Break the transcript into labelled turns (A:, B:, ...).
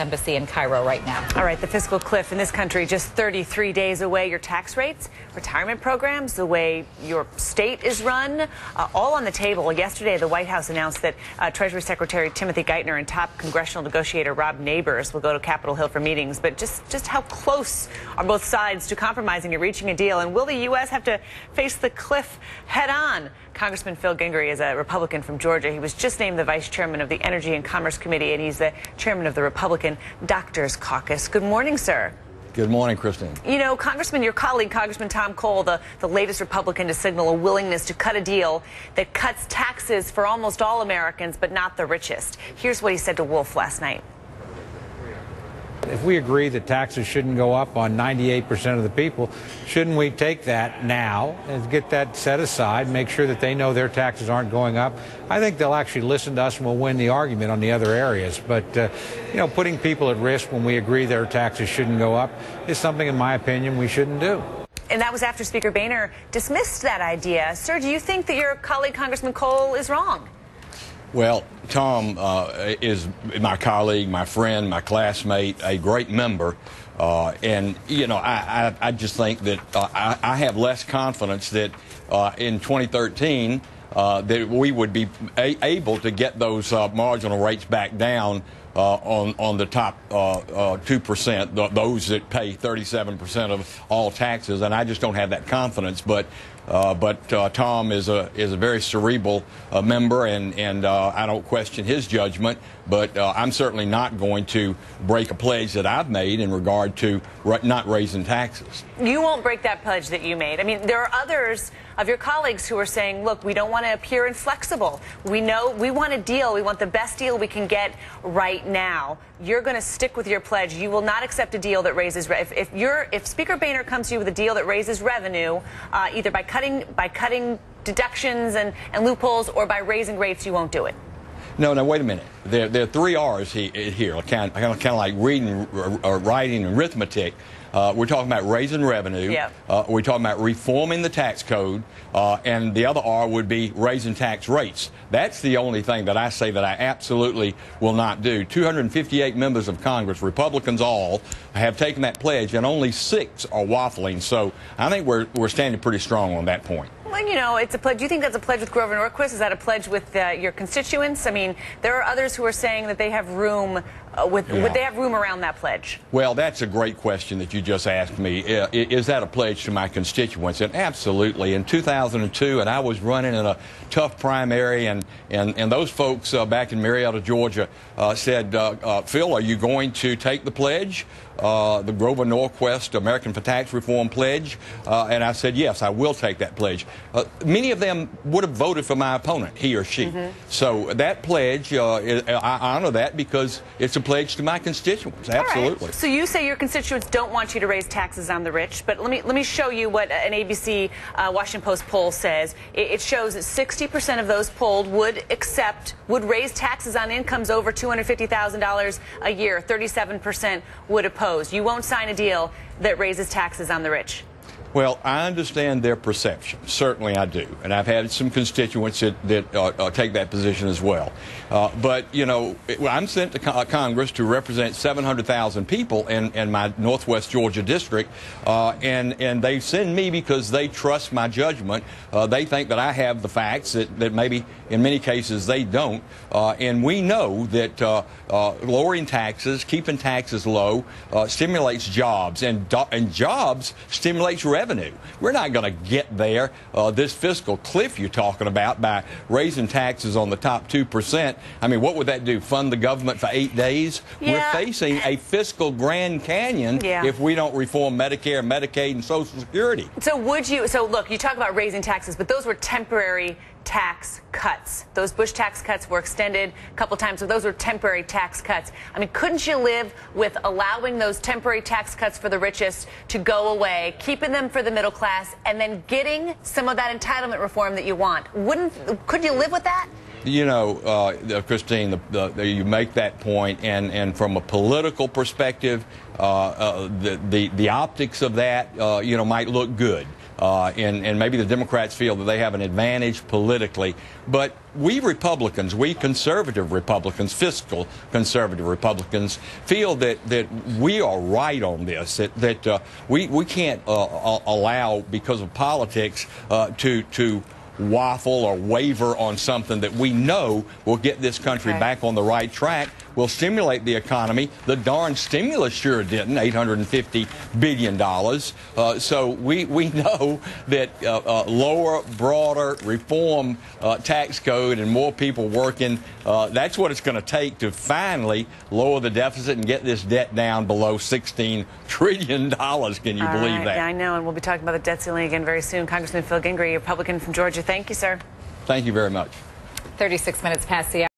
A: Embassy in Cairo right now.
B: All right, the fiscal cliff in this country just 33 days away. Your tax rates, retirement programs, the way your state is run, all on the table. Yesterday, the White House announced that Treasury Secretary Timothy Geithner and top congressional negotiator Rob Neighbors will go to Capitol Hill for meetings. But just how close are both sides to compromising and reaching a deal? And will the U.S. have to face the cliff head on? Congressman Phil Gingrey is a Republican from Georgia. He was just named the vice chairman of the Energy and Commerce Committee, and he's the chairman of the Republican Doctors Caucus. Good morning, sir.
C: Good morning, Christine.
B: You know, Congressman, your colleague, Congressman Tom Cole, the latest Republican to signal a willingness to cut a deal that cuts taxes for almost all Americans, but not the richest. Here's what he said to Wolf last night.
D: If we agree that taxes shouldn't go up on 98% of the people, shouldn't we take that now and get that set aside, make sure that they know their taxes aren't going up? I think they'll actually listen to us and we'll win the argument on the other areas. But, you know, putting people at risk when we agree their taxes shouldn't go up is something, in my opinion, we shouldn't do.
B: And that was after Speaker Boehner dismissed that idea. Sir, do you think that your colleague, Congressman Cole, is wrong?
C: Well, Tom is my colleague, my friend, my classmate, a great member. And, you know, I just think that I have less confidence that in 2013 that we would be able to get those marginal rates back down on the top 2%, those that pay 37% of all taxes. And I just don't have that confidence. But Tom is a very cerebral member, and I don't question his judgment. But I'm certainly not going to break a pledge that I've made in regard to not raising taxes.
B: You won't break that pledge that you made. I mean, there are others of your colleagues who are saying, look, we don't want to appear inflexible. We know we want a deal. We want the best deal we can get right now. You're going to stick with your pledge. You will not accept a deal that raises if Speaker Boehner comes to you with a deal that raises revenue, either by cutting deductions and loopholes or by raising rates, you won't do it.
C: No, wait a minute. There are three R's here, kind of like reading, writing, and arithmetic. We're talking about raising revenue.
B: Yep.
C: We're talking about reforming the tax code. And the other R would be raising tax rates. That's the only thing that I say that I absolutely will not do. 258 members of Congress, Republicans all, have taken that pledge, and only 6 are waffling. So I think we're standing pretty strong on that point.
B: Well, you know, it's a pledge. Do you think that's a pledge with Grover Norquist? Is that a pledge with your constituents? I mean, there are others who are saying that they have room. Would they have room around that pledge? Well,
C: that's a great question that you just asked me. Is that a pledge to my constituents? And absolutely. In 2002, and I was running in a tough primary, and those folks back in Marietta, Georgia, said, Phil, are you going to take the pledge? The Grover Norquist American for Tax Reform pledge, and I said, yes, I will take that pledge. Many of them would have voted for my opponent, he or she. So that pledge, I honor that because it's a pledge to my constituents, absolutely.
B: Right. So you say your constituents don't want you to raise taxes on the rich, but let me show you what an ABC Washington Post poll says. It shows that 60% of those polled would raise taxes on incomes over $250,000 a year. 37% would oppose. You won't sign a deal that raises taxes on the rich.
C: Well, I understand their perception. Certainly I do. And I've had some constituents that take that position as well. But, you know, I'm sent to Congress to represent 700,000 people in my Northwest Georgia district, and they send me because they trust my judgment. They think that I have the facts that maybe in many cases they don't. And we know that lowering taxes, keeping taxes low, stimulates jobs, and jobs stimulates revenue. We're not going to get there, this fiscal cliff you're talking about, by raising taxes on the top 2%. I mean, what would that do? Fund the government for 8 days? Yeah. We're facing a fiscal Grand Canyon if we don't reform Medicare, Medicaid, and Social Security.
B: So look, you talk about raising taxes, but those were temporary tax cuts. Those Bush tax cuts were extended a couple times, so those were temporary tax cuts. I mean, couldn't you live with allowing those temporary tax cuts for the richest to go away, keeping them for the middle class, and then getting some of that entitlement reform that you want? Could you live with that?
C: You know, Christine, you make that point, and from a political perspective, the optics of that, you know, might look good. and maybe the Democrats feel that they have an advantage politically. But we Republicans, we conservative Republicans, fiscal conservative Republicans, feel that we are right on this, that we can't allow, because of politics, to waffle or waver on something that we know will get this country back on the right track, will stimulate the economy. The darn stimulus sure didn't, $850 billion. So we know that lower, broader reform tax code and more people working, that's what it's going to take to finally lower the deficit and get this debt down below $16 trillion. Can you believe that?
B: Yeah, I know, and we'll be talking about the debt ceiling again very soon. Congressman Phil Gingrey, Republican from Georgia, thank you, sir.
C: Thank you very much.
A: 36 minutes past the hour.